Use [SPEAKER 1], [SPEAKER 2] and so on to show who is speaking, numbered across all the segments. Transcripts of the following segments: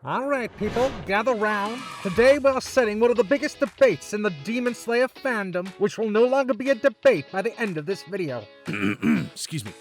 [SPEAKER 1] Alright people, gather round. Today we're setting one of the biggest debates in the Demon Slayer fandom, which will no longer be a debate by the end of this video.
[SPEAKER 2] Excuse me.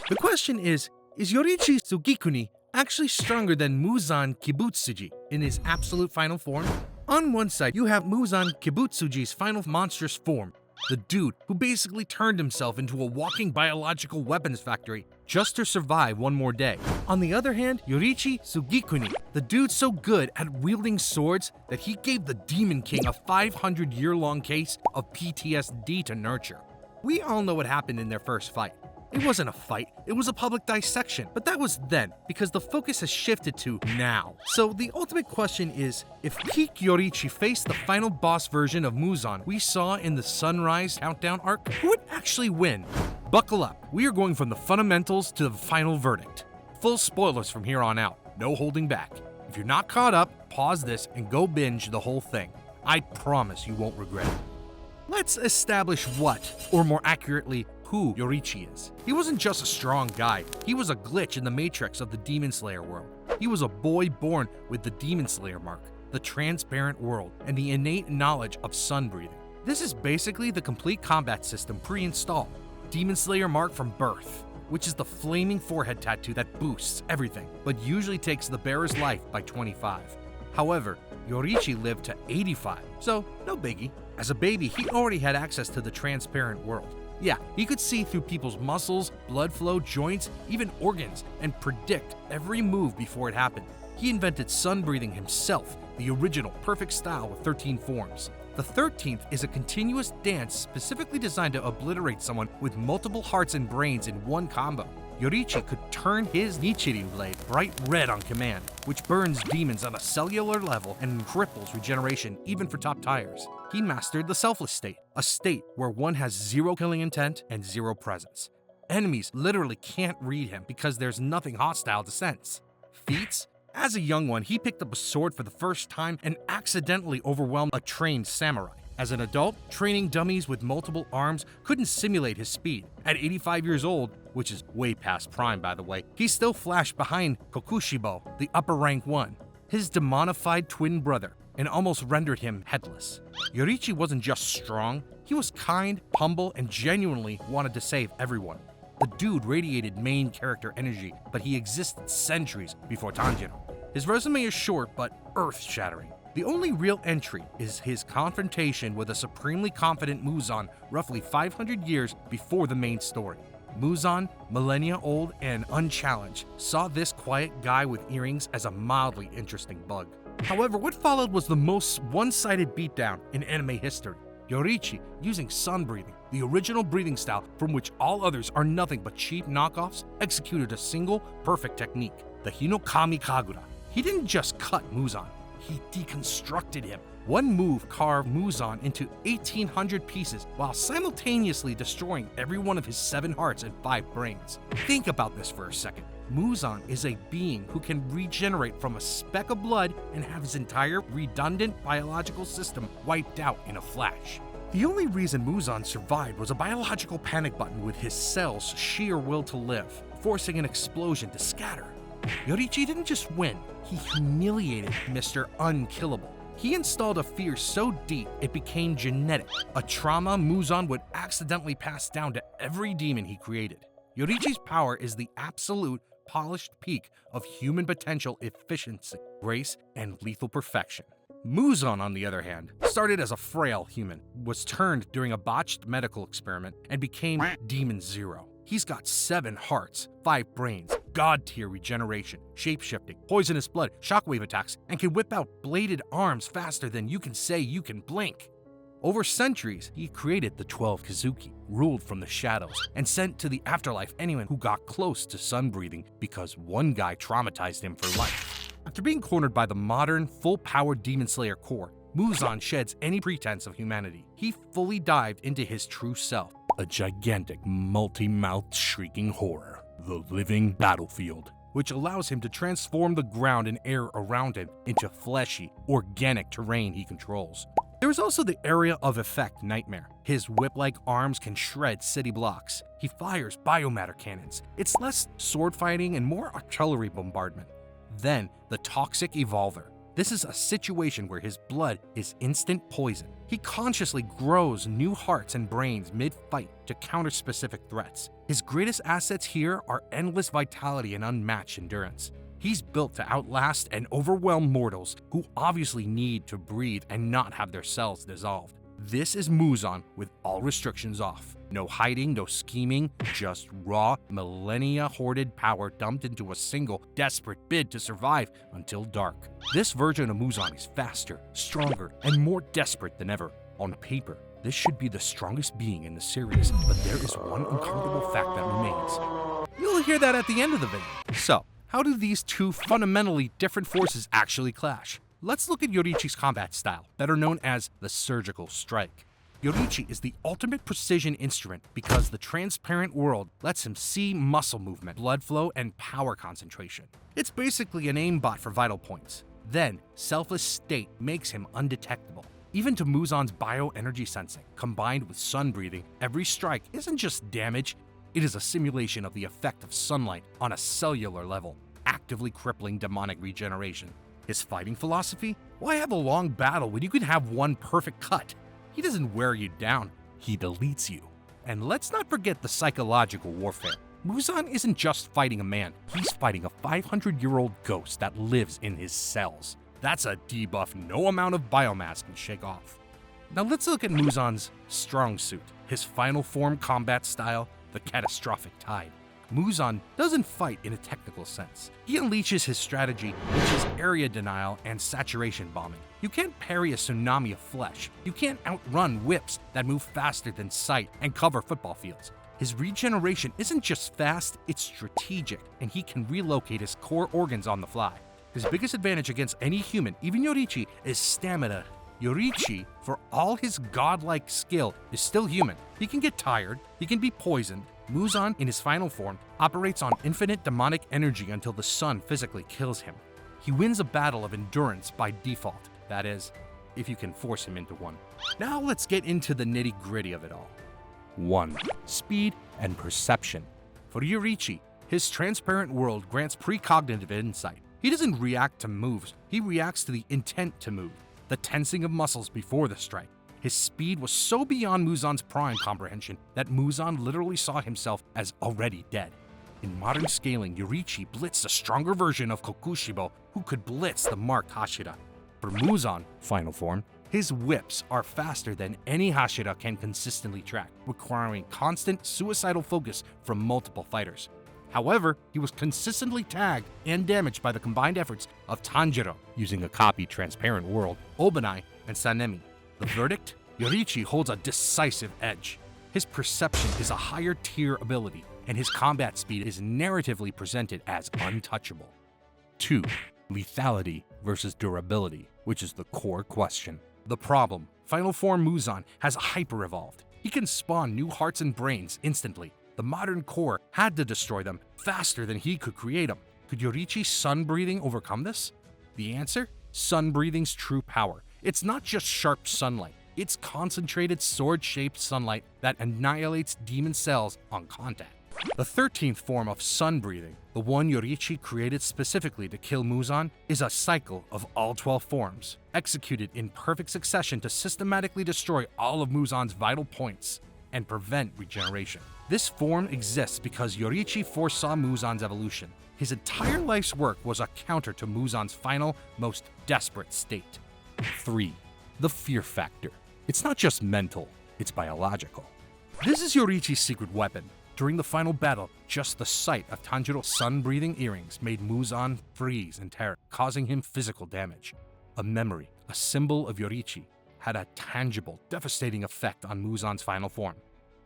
[SPEAKER 2] The question is Yoriichi Tsugikuni actually stronger than Muzan Kibutsuji in his absolute final form? On one side, you have Muzan Kibutsuji's final monstrous form, the dude who basically turned himself into a walking biological weapons factory just to survive one more day. On the other hand, Yoriichi Tsugikuni, the dude so good at wielding swords that he gave the Demon King a 500-year-long case of PTSD to nurture. We all know what happened in their first fight. It wasn't a fight, it was a public dissection, but that was then, because the focus has shifted to now. So the ultimate question is, if peak Yoriichi faced the final boss version of Muzan we saw in the Sunrise Countdown arc, who would actually win? Buckle up, we are going from the fundamentals to the final verdict. Full spoilers from here on out, no holding back. If you're not caught up, pause this and go binge the whole thing. I promise you won't regret it. Let's establish what, or more accurately, who Yoriichi is. He wasn't just a strong guy, he was a glitch in the matrix of the Demon Slayer world. He was a boy born with the Demon Slayer mark, the transparent world, and the innate knowledge of sun breathing. This is basically the complete combat system pre-installed. Demon Slayer mark from birth, which is the flaming forehead tattoo that boosts everything, but usually takes the bearer's life by 25. However, Yoriichi lived to 85, so no biggie. As a baby, he already had access to the transparent world. Yeah, he could see through people's muscles, blood flow, joints, even organs, and predict every move before it happened. He invented sun breathing himself, the original perfect style with 13 forms. The 13th is a continuous dance specifically designed to obliterate someone with multiple hearts and brains in one combo. Yoriichi could turn his Nichirin blade bright red on command, which burns demons on a cellular level and cripples regeneration even for top tiers. He mastered the selfless state, a state where one has zero killing intent and zero presence. Enemies literally can't read him because there's nothing hostile to sense. Feats? As a young one, he picked up a sword for the first time and accidentally overwhelmed a trained samurai. As an adult, training dummies with multiple arms couldn't simulate his speed. At 85 years old, which is way past prime by the way, he still flashed behind Kokushibo, the upper rank one, his demonified twin brother, and almost rendered him headless. Yoriichi wasn't just strong, he was kind, humble, and genuinely wanted to save everyone. The dude radiated main character energy, but he existed centuries before Tanjiro. His resume is short but earth-shattering. The only real entry is his confrontation with a supremely confident Muzan roughly 500 years before the main story. Muzan, millennia old and unchallenged, saw this quiet guy with earrings as a mildly interesting bug. However, what followed was the most one-sided beatdown in anime history. Yoriichi, using sun breathing, the original breathing style from which all others are nothing but cheap knockoffs, executed a single perfect technique, the Hinokami Kagura. He didn't just cut Muzan, he deconstructed him. One move carved Muzan into 1,800 pieces while simultaneously destroying every one of his 7 hearts and 5 brains. Think about this for a second. Muzan is a being who can regenerate from a speck of blood and have his entire redundant biological system wiped out in a flash. The only reason Muzan survived was a biological panic button with his cells' sheer will to live, forcing an explosion to scatter. Yoriichi didn't just win, he humiliated Mr. Unkillable. He installed a fear so deep it became genetic, a trauma Muzan would accidentally pass down to every demon he created. Yoriichi's power is the absolute, polished peak of human potential efficiency, grace, and lethal perfection. Muzan, on the other hand, started as a frail human, was turned during a botched medical experiment, and became Demon Zero. He's got 7 hearts, 5 brains, god-tier regeneration, shapeshifting, poisonous blood, shockwave attacks, and can whip out bladed arms faster than you can say you can blink. Over centuries, he created the 12 Kazuki, ruled from the shadows, and sent to the afterlife anyone who got close to sun breathing because one guy traumatized him for life. After being cornered by the modern, full-powered Demon Slayer core, Muzan sheds any pretense of humanity. He fully dived into his true self, a gigantic, multi-mouthed shrieking horror, the living battlefield, which allows him to transform the ground and air around him into fleshy, organic terrain he controls. There is also the area of effect nightmare. His whip-like arms can shred city blocks. He fires biomatter cannons. It's less sword fighting and more artillery bombardment. Then, the Toxic Evolver. This is a situation where his blood is instant poison. He consciously grows new hearts and brains mid-fight to counter specific threats. His greatest assets here are endless vitality and unmatched endurance. He's built to outlast and overwhelm mortals who obviously need to breathe and not have their cells dissolved. This is Muzan with all restrictions off. No hiding, no scheming, just raw, millennia-hoarded power dumped into a single, desperate bid to survive until dark. This version of Muzan is faster, stronger, and more desperate than ever. On paper, this should be the strongest being in the series, but there is one uncomfortable fact that remains. You'll hear that at the end of the video. So, how do these two fundamentally different forces actually clash? Let's look at Yoriichi's combat style, better known as the surgical strike. Yoriichi is the ultimate precision instrument because the transparent world lets him see muscle movement, blood flow, and power concentration. It's basically an aimbot for vital points. Then, selfless state makes him undetectable. Even to Muzan's bioenergy sensing, combined with sun breathing, every strike isn't just damage, it is a simulation of the effect of sunlight on a cellular level, actively crippling demonic regeneration. His fighting philosophy? Why have a long battle when you can have one perfect cut? He doesn't wear you down, he deletes you. And let's not forget the psychological warfare. Muzan isn't just fighting a man, he's fighting a 500-year-old ghost that lives in his cells. That's a debuff no amount of biomass can shake off. Now let's look at Muzan's strong suit, his final form combat style, the catastrophic tide. Muzan doesn't fight in a technical sense. He unleashes his strategy, which is area denial and saturation bombing. You can't parry a tsunami of flesh. You can't outrun whips that move faster than sight and cover football fields. His regeneration isn't just fast, it's strategic, and he can relocate his core organs on the fly. His biggest advantage against any human, even Yoriichi, is stamina. Yoriichi, for all his godlike skill, is still human. He can get tired, he can be poisoned. Muzan, in his final form, operates on infinite demonic energy until the sun physically kills him. He wins a battle of endurance by default, that is, if you can force him into one. Now let's get into the nitty-gritty of it all. 1. Speed and perception. For Yoriichi, his transparent world grants precognitive insight. He doesn't react to moves, he reacts to the intent to move, the tensing of muscles before the strike. His speed was so beyond Muzan's prime comprehension that Muzan literally saw himself as already dead. In modern scaling, Yoriichi blitzed a stronger version of Kokushibo who could blitz the marked Hashira. For Muzan, final form, his whips are faster than any Hashira can consistently track, requiring constant suicidal focus from multiple fighters. However, he was consistently tagged and damaged by the combined efforts of Tanjiro, using a copied transparent world, Obanai, and Sanemi. The verdict? Yoriichi holds a decisive edge. His perception is a higher tier ability, and his combat speed is narratively presented as untouchable. 2. Lethality versus durability, which is the core question. The problem, final form Muzan has hyper-evolved. He can spawn new hearts and brains instantly. The modern core had to destroy them faster than he could create them. Could Yoriichi's sun breathing overcome this? The answer? Sun breathing's true power. It's not just sharp sunlight, it's concentrated sword-shaped sunlight that annihilates demon cells on contact. The 13th form of sun breathing, the one Yoriichi created specifically to kill Muzan, is a cycle of all 12 forms, executed in perfect succession to systematically destroy all of Muzan's vital points and prevent regeneration. This form exists because Yoriichi foresaw Muzan's evolution. His entire life's work was a counter to Muzan's final, most desperate state. 3. The fear factor. It's not just mental, it's biological. This is Yoriichi's secret weapon. During the final battle, just the sight of Tanjiro's sun-breathing earrings made Muzan freeze in terror, causing him physical damage. A memory, a symbol of Yoriichi, had a tangible, devastating effect on Muzan's final form.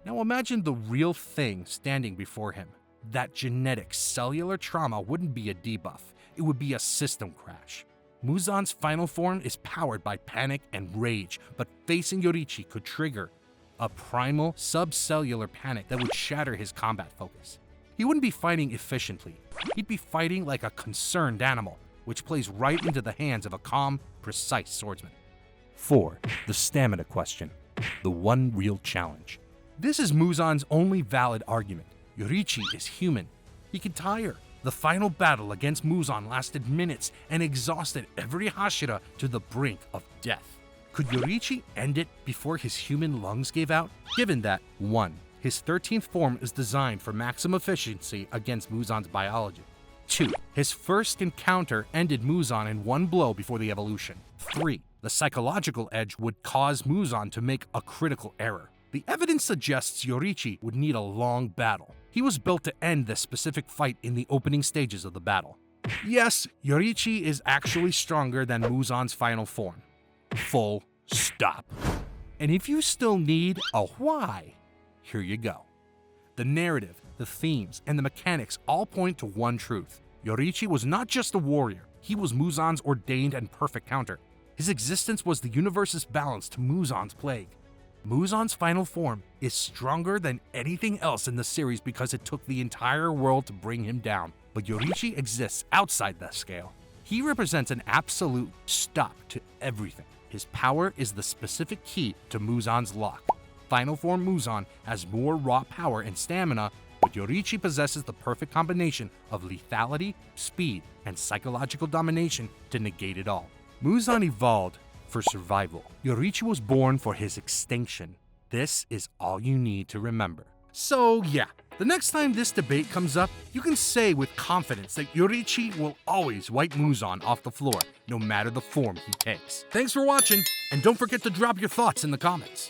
[SPEAKER 2] Now imagine the real thing standing before him. That genetic, cellular trauma wouldn't be a debuff, it would be a system crash. Muzan's final form is powered by panic and rage, but facing Yoriichi could trigger a primal, subcellular panic that would shatter his combat focus. He wouldn't be fighting efficiently, he'd be fighting like a concerned animal, which plays right into the hands of a calm, precise swordsman. 4. The stamina question, the one real challenge. This is Muzan's only valid argument. Yoriichi is human. He can tire, The final battle against Muzan lasted minutes and exhausted every Hashira to the brink of death. Could Yoriichi end it before his human lungs gave out? Given that 1. His 13th form is designed for maximum efficiency against Muzan's biology. 2. His first encounter ended Muzan in one blow before the evolution. 3. The psychological edge would cause Muzan to make a critical error. The evidence suggests Yoriichi would need a long battle. He was built to end this specific fight in the opening stages of the battle. Yes, Yoriichi is actually stronger than Muzan's final form. Full stop. And if you still need a why, here you go. The narrative, the themes, and the mechanics all point to one truth. Yoriichi was not just a warrior, he was Muzan's ordained and perfect counter. His existence was the universe's balance to Muzan's plague. Muzan's final form is stronger than anything else in the series because it took the entire world to bring him down, but Yoriichi exists outside that scale. He represents an absolute stop to everything. His power is the specific key to Muzan's lock. Final form Muzan has more raw power and stamina, but Yoriichi possesses the perfect combination of lethality, speed, and psychological domination to negate it all. Muzan evolved for survival. Yoriichi was born for his extinction. This is all you need to remember. So yeah, the next time this debate comes up, you can say with confidence that Yoriichi will always wipe Muzan off the floor, no matter the form he takes. Thanks for watching, and don't forget to drop your thoughts in the comments.